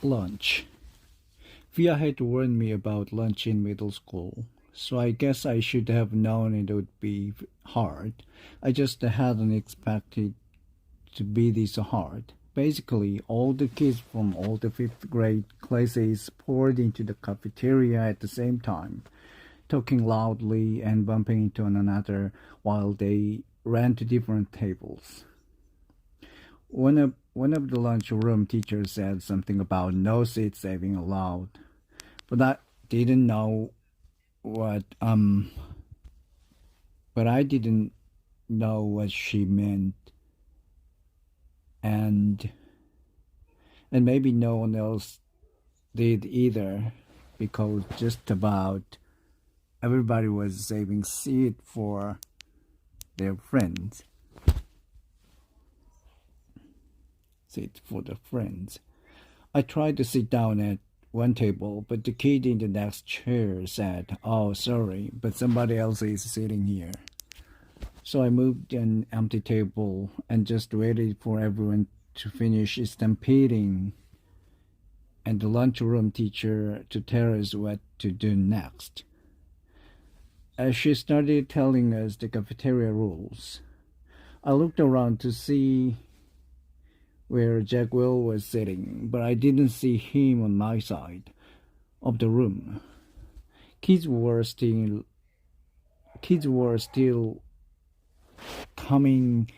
Lunch. Via had warned me about lunch in middle school, so I guess I should have known it would be hard. I just hadn't expected to be this hard. Basically, all the kids from all the fifth grade classes poured into the cafeteria at the same time, talking loudly and bumping into one another while they ran to different tables. One of the lunchroom teachers said something about no seat saving allowed, but I didn't know what but I didn't know what she meant, and maybe no one else did either, because just about everybody was saving seat for their friends. Seat for the friends. I tried to sit down at one table, but the kid in the next chair said, "Oh, sorry, but somebody else is sitting here." So I moved an empty table and just waited for everyone to finish stampeding and the lunchroom teacher to tell us what to do next. As she started telling us the cafeteria rules, I looked around to see where Jack Will was sitting, but I didn't see him on my side of the room. Kids were still coming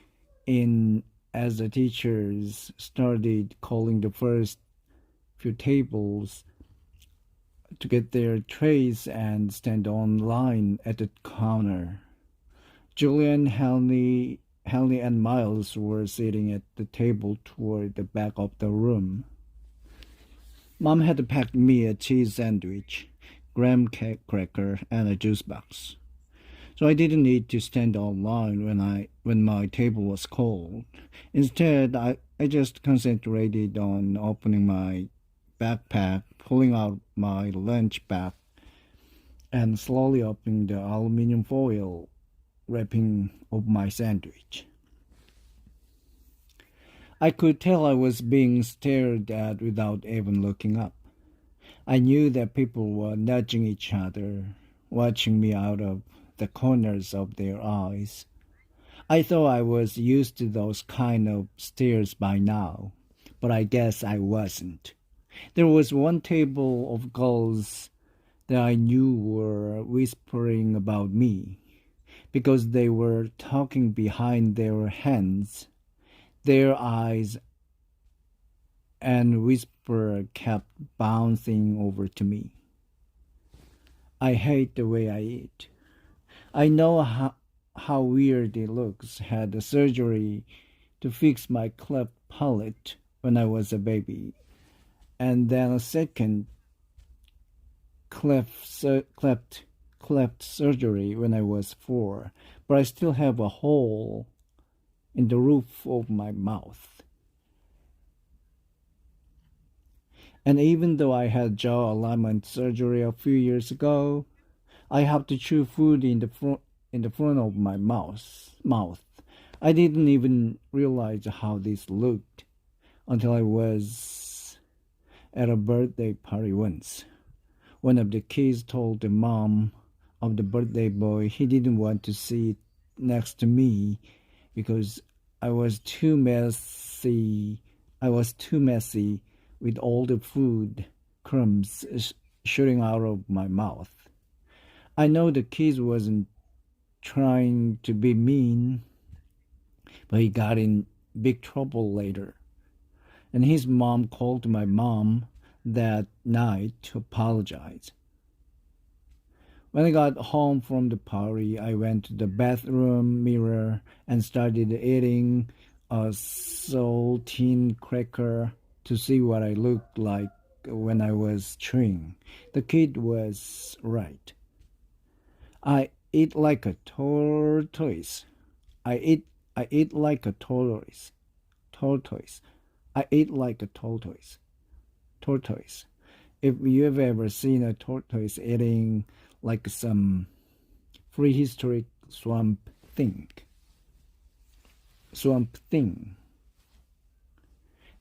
in as the teachers started calling the first few tables to get their trays and stand on line at the counter. Julian, Henley and Miles were sitting at the table toward the back of the room. Mom had packed me a cheese sandwich, graham cracker, and a juice box, so I didn't need to stand on line when my table was called. Instead, I just concentrated on opening my backpack, pulling out my lunch bag, and slowly opening the aluminum foil wrapping of my sandwich. I could tell I was being stared at without even looking up. I knew that people were nudging each other, watching me out of the corners of their eyes. I thought I was used to those kind of stares by now, but I guess I wasn't. There was one table of girls that I knew were whispering about me, because they were talking behind their hands. Their eyes and whisper kept bouncing over to me. I hate the way I eat. I know how weird it looks. Had a surgery to fix my cleft palate when I was a baby, and then a second cleft surgery when I was 4, but I still have a hole in the roof of my mouth. And even though I had jaw alignment surgery a few years ago, I have to chew food in the front of my mouth. I didn't even realize how this looked until I was at a birthday party once. One of the kids told the mom of the birthday boy he didn't want to sit next to me because I was too messy. With all the food crumbs shooting out of my mouth. I know the kid wasn't trying to be mean, but he got in big trouble later. And his mom called my mom that night to apologize. When I got home from the party, I went to the bathroom mirror and started eating a saltine cracker to see what I looked like when I was chewing. The kid was right. I eat like a tortoise. I eat like a tortoise. Tortoise. I eat like a tortoise. Tortoise. If you've ever seen a tortoise eating like some prehistoric swamp thing.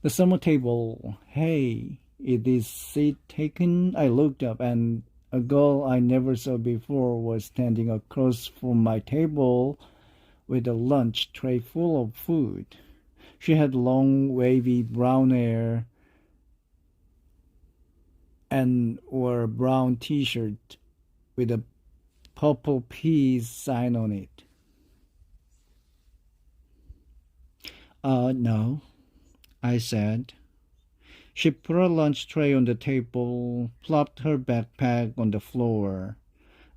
The summer table, hey, Is this seat taken? I looked up, and a girl I never saw before was standing across from my table with a lunch tray full of food. She had long, wavy brown hair and wore a brown t-shirt with a purple peas sign on it. No, I said. She put her lunch tray on the table, plopped her backpack on the floor,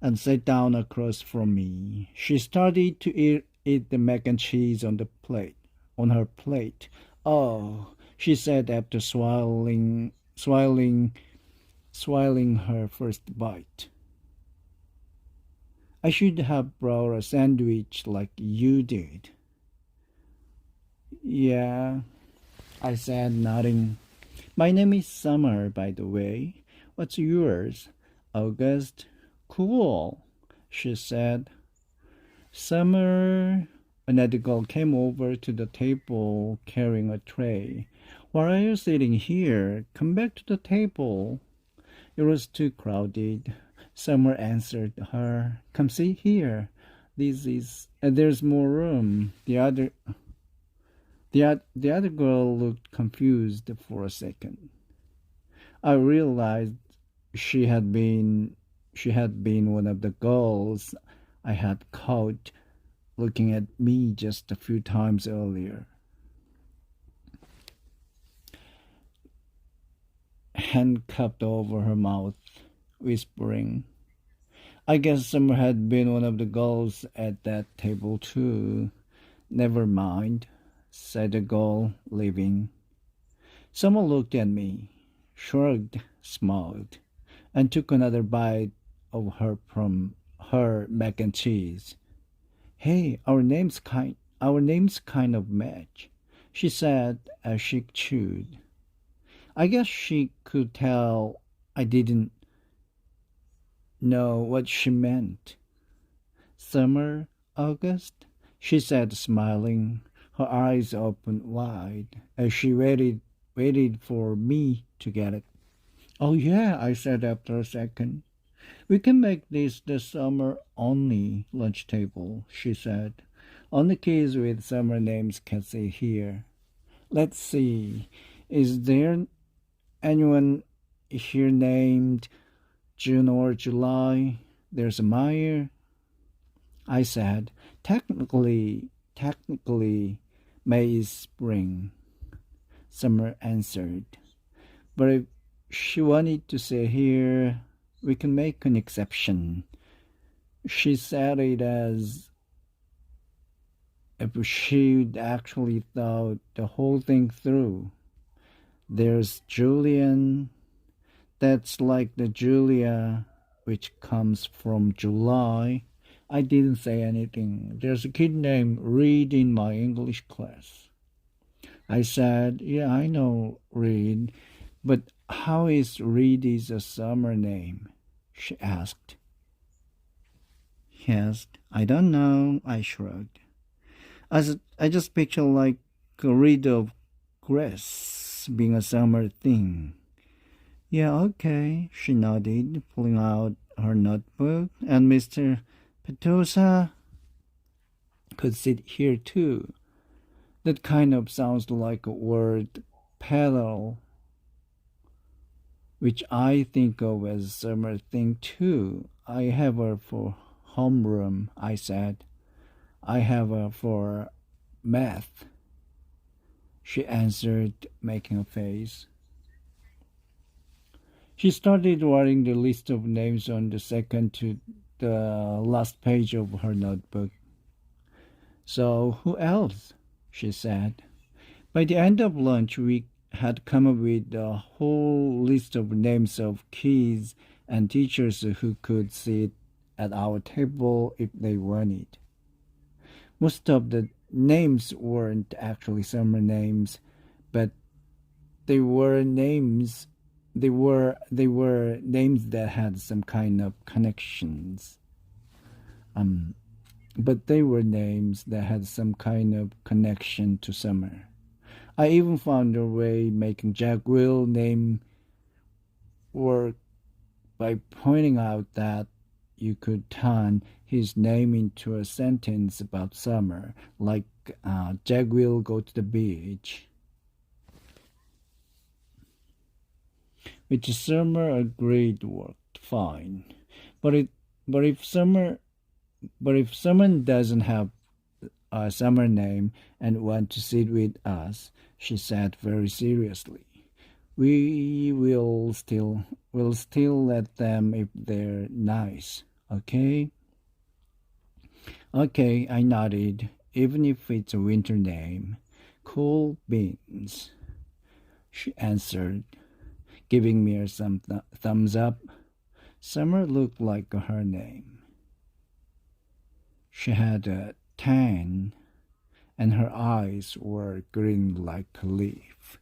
and sat down across from me. She started to eat the mac and cheese on her plate. Oh, she said after swallowing her first bite. I should have brought a sandwich like you did. Yeah, I said, nodding. My name is Summer, by the way. What's yours? August. Cool, she said. Summer. Another girl came over to the table carrying a tray. Why are you sitting here? Come back to the table. It was too crowded. Summer answered her. Come sit here. There's more room. The other girl looked confused for a second. I realized she had been one of the girls I had caught looking at me just a few times earlier. Hand cupped over her mouth, whispering, I guess Summer had been one of the girls at that table too. Never mind, said the girl, leaving. Summer looked at me, shrugged, smiled, and took another bite of her mac and cheese. Hey, our names kind of match, she said as she chewed. I guess she could tell I didn't know what she meant. Summer, August, she said, smiling, her eyes open wide as she waited for me to get it. Oh yeah, I said after a second. We can make this the summer only lunch table, she said. Only kids with summer names can sit here. Let's see. Is there anyone here named June or July? There's a Meyer. I said, technically, May is spring. Summer answered. But if she wanted to sit here, we can make an exception. She said it as if she'd actually thought the whole thing through. There's Julian. That's like the Julia, which comes from July. I didn't say anything. There's a kid named Reed in my English class. I said, yeah, I know Reed, but how is Reed is a summer name? She asked. Yes, I don't know, I shrugged. I just picture like a reed of grass being a summer thing. Yeah, okay, she nodded, pulling out her notebook, and Mr. Petosa could sit here too. That kind of sounds like a word pedal, which I think of as a summer thing too. I have her for homeroom, I said. I have her for math, she answered, making a face. She started writing the list of names on the second to the last page of her notebook. So who else? She said. By the end of lunch, we had come up with a whole list of names of kids and teachers who could sit at our table if they wanted. Most of the names weren't actually summer names, but they were names that had some kind of connections. But they were names that had some kind of connection to summer. I even found a way making Jack Will name work by pointing out that you could turn his name into a sentence about summer, like Jack will go to the beach. Which Summer agreed worked fine. But it but if Summer but if someone doesn't have a summer name and want to sit with us, she said very seriously, we will still let them if they're nice, okay? Okay, I nodded, even if it's a winter name. Cool beans, she answered, giving me some thumbs up. Summer looked like her name. She had a tan, and her eyes were green like a leaf.